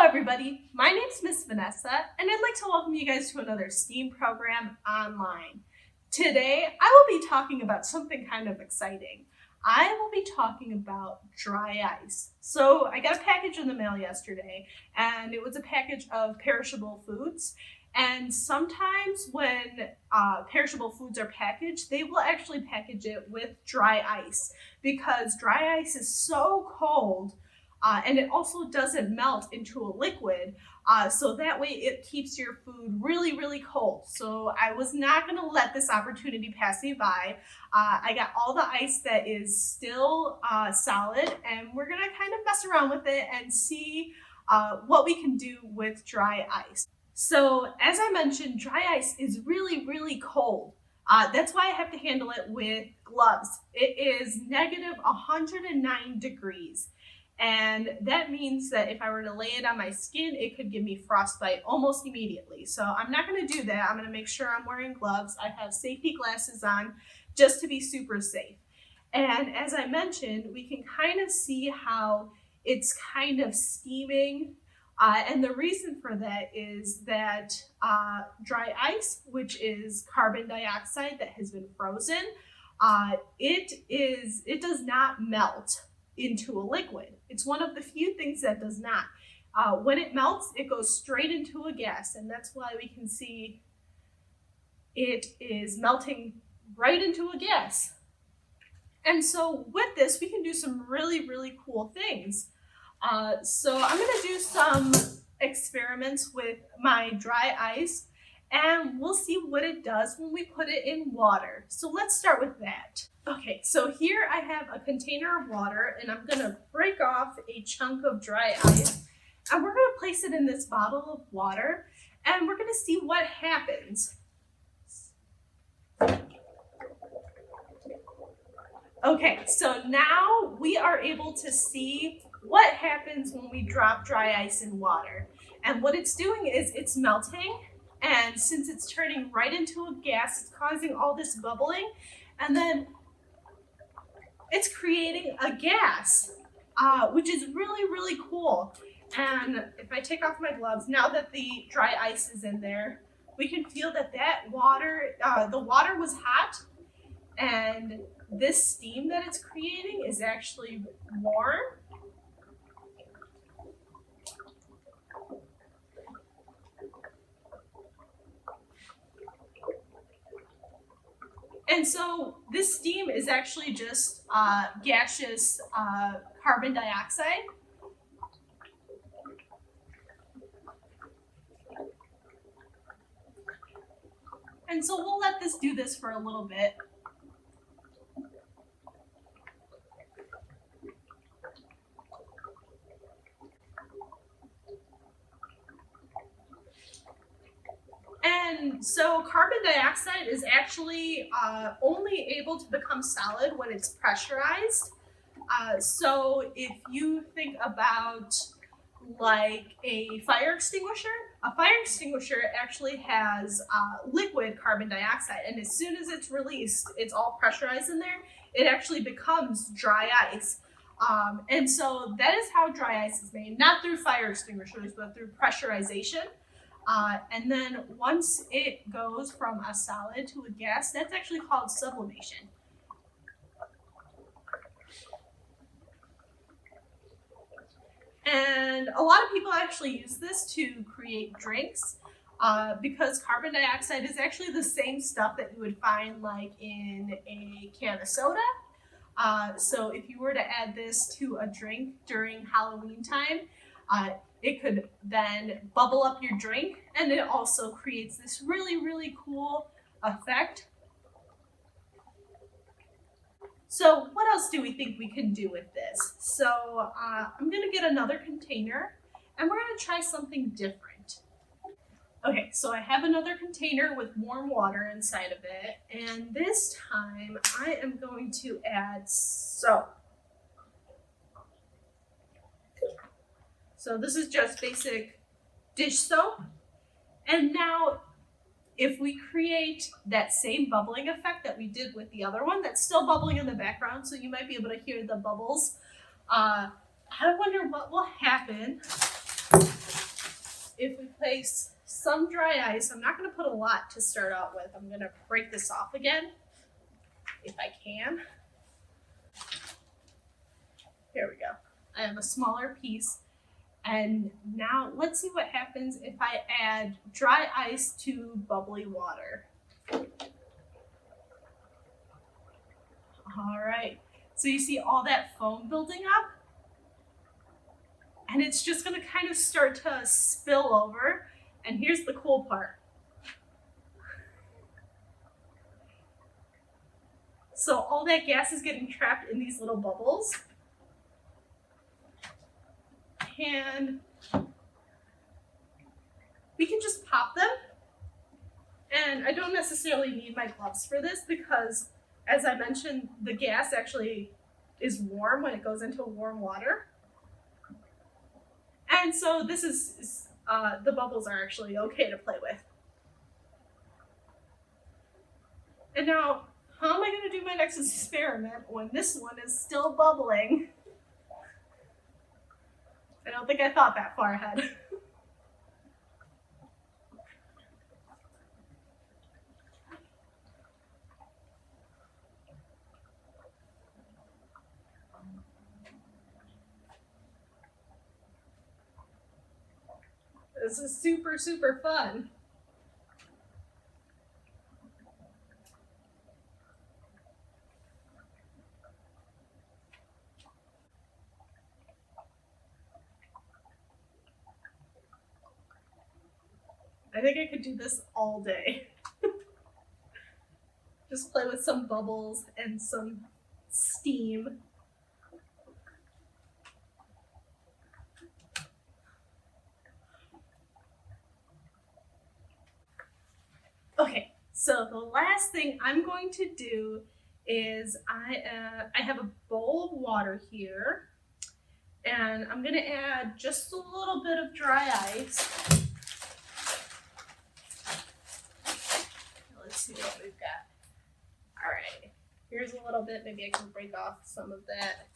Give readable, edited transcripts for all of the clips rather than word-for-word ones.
everybody, my name is Miss Vanessa, and I'd like to welcome you guys to another STEAM program online. Today, I will be talking about something kind of exciting. I will be talking about dry ice. So I got a package in the mail yesterday, and it was a package of perishable foods. And sometimes when perishable foods are packaged, they will actually package it with dry ice because dry ice is so cold. And it also doesn't melt into a liquid, so that way it keeps your food really, really cold. So I was not going to let this opportunity pass me by. I got all the ice that is still solid, and we're going to kind of mess around with it and see what we can do with dry ice. So as I mentioned, dry ice is really, really cold. That's why I have to handle it with gloves. It is negative 109 degrees. And that means that if I were to lay it on my skin, it could give me frostbite almost immediately. So I'm not going to do that. I'm going to make sure I'm wearing gloves. I have safety glasses on just to be super safe. And as I mentioned, we can kind of see how it's kind of steaming. And the reason for that is that dry ice, which is carbon dioxide that has been frozen, it does not melt into a liquid. It's one of the few things that does not. When it melts, it goes straight into a gas, and that's why we can see it is melting right into a gas. And so with this, we can do some really, really cool things. So I'm going to do some experiments with my dry ice, and we'll see what it does when we put it in water. So let's start with that. Okay, so here I have a container of water, and I'm gonna break off a chunk of dry ice, and we're gonna place it in this bottle of water, and we're gonna see what happens. Okay, so now we are able to see what happens when we drop dry ice in water. And what it's doing is it's melting, and since it's turning right into a gas, it's causing all this bubbling, and then it's creating a gas, which is really, really cool. And if I take off my gloves, now that the dry ice is in there, we can feel that water, the water was hot, and this steam that it's creating is actually warm. And so this steam is actually just gaseous carbon dioxide. And so we'll let this do this for a little bit. And so carbon dioxide is actually only able to become solid when it's pressurized. So if you think about like a fire extinguisher actually has liquid carbon dioxide, and as soon as it's released, it's all pressurized in there, it actually becomes dry ice. And so that is how dry ice is made, not through fire extinguishers, but through pressurization. And then once it goes from a solid to a gas, that's actually called sublimation. And a lot of people actually use this to create drinks because carbon dioxide is actually the same stuff that you would find like in a can of soda. So if you were to add this to a drink during Halloween time, it could then bubble up your drink, and it also creates this really, really cool effect. So what else do we think we can do with this? So I'm gonna get another container, and we're gonna try something different. Okay, so I have another container with warm water inside of it, and this time I am going to add soap. So this is just basic dish soap. And now if we create that same bubbling effect that we did with the other one, that's still bubbling in the background, so you might be able to hear the bubbles. I wonder what will happen if we place some dry ice, I'm not going to put a lot to start out with. I'm going to break this off again, if I can. Here we go. I have a smaller piece. And now let's see what happens if I add dry ice to bubbly water. All right, so you see all that foam building up? And it's just gonna kind of start to spill over. And here's the cool part. So all that gas is getting trapped in these little bubbles. And we can just pop them. And I don't necessarily need my gloves for this because, as I mentioned, the gas actually is warm when it goes into warm water. And so this is, the bubbles are actually okay to play with. And now, how am I going to do my next experiment when this one is still bubbling? I don't think I thought that far ahead. This is super, super fun. I think I could do this all day. Just play with some bubbles and some steam. Okay, so the last thing I'm going to do is I have a bowl of water here, and I'm going to add just a little bit of dry ice. Let's see what we've got. All right, here's a little bit. Maybe I can break off some of that.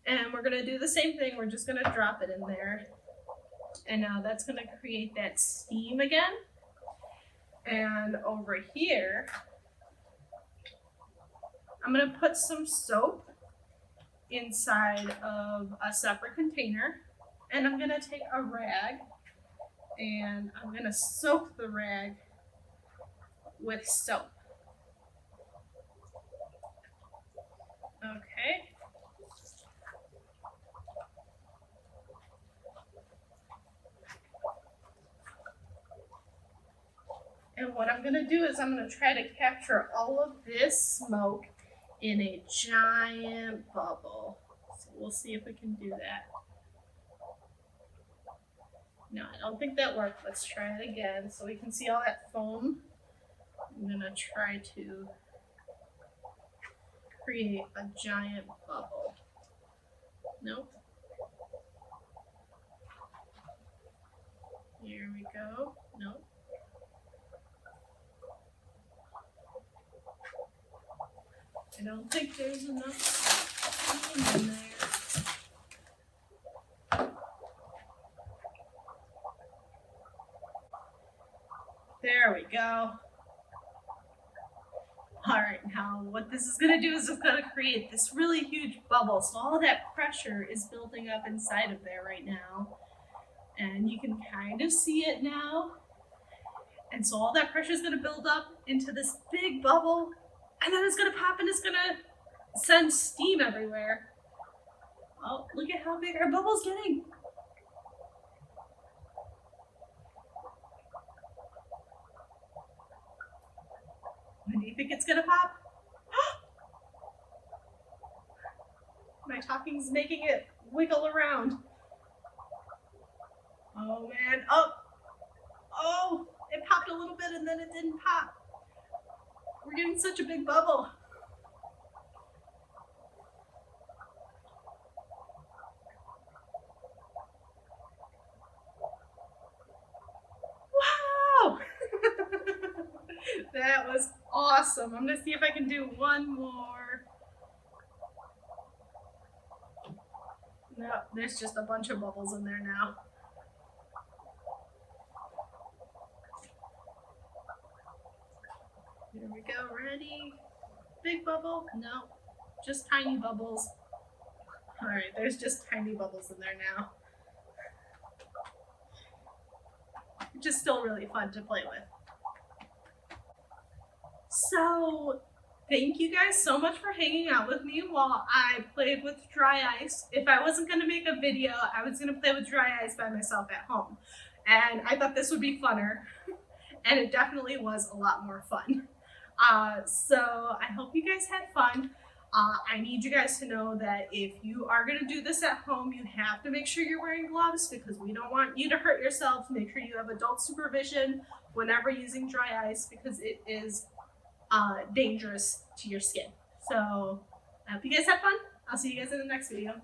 And we're going to do the same thing. We're just going to drop it in there. And now that's going to create that steam again. And over here, I'm going to put some soap inside of a separate container. And I'm going to take a rag and I'm going to soak the rag with soap. Okay. And what I'm going to do is I'm going to try to capture all of this smoke in a giant bubble. So we'll see if we can do that. No, I don't think that worked. Let's try it again so we can see all that foam. I'm going to try to create a giant bubble. Nope. Here we go. Nope. I don't think there's enough steam in there. There we go. All right, now what this is gonna do is it's gonna create this really huge bubble. So all that pressure is building up inside of there right now. And you can kind of see it now. And so all that pressure is gonna build up into this big bubble. And then it's gonna pop and it's gonna send steam everywhere. Oh, look at how big our bubble's getting. When do you think it's gonna pop? My talking's making it wiggle around. Oh man, oh, it popped a little bit and then it didn't pop. We're getting such a big bubble. Wow! That was awesome. I'm gonna see if I can do one more. No, there's just a bunch of bubbles in there now. Here we go, ready? Big bubble? No, just tiny bubbles. All right, there's just tiny bubbles in there now. Which is still really fun to play with. So, thank you guys so much for hanging out with me while I played with dry ice. If I wasn't gonna make a video, I was gonna play with dry ice by myself at home. And I thought this would be funner. And it definitely was a lot more fun. So I hope you guys had fun. I need you guys to know that if you are going to do this at home, you have to make sure you're wearing gloves because we don't want you to hurt yourself. Make sure you have adult supervision whenever using dry ice because it is dangerous to your skin. So I hope you guys have fun. I'll see you guys in the next video.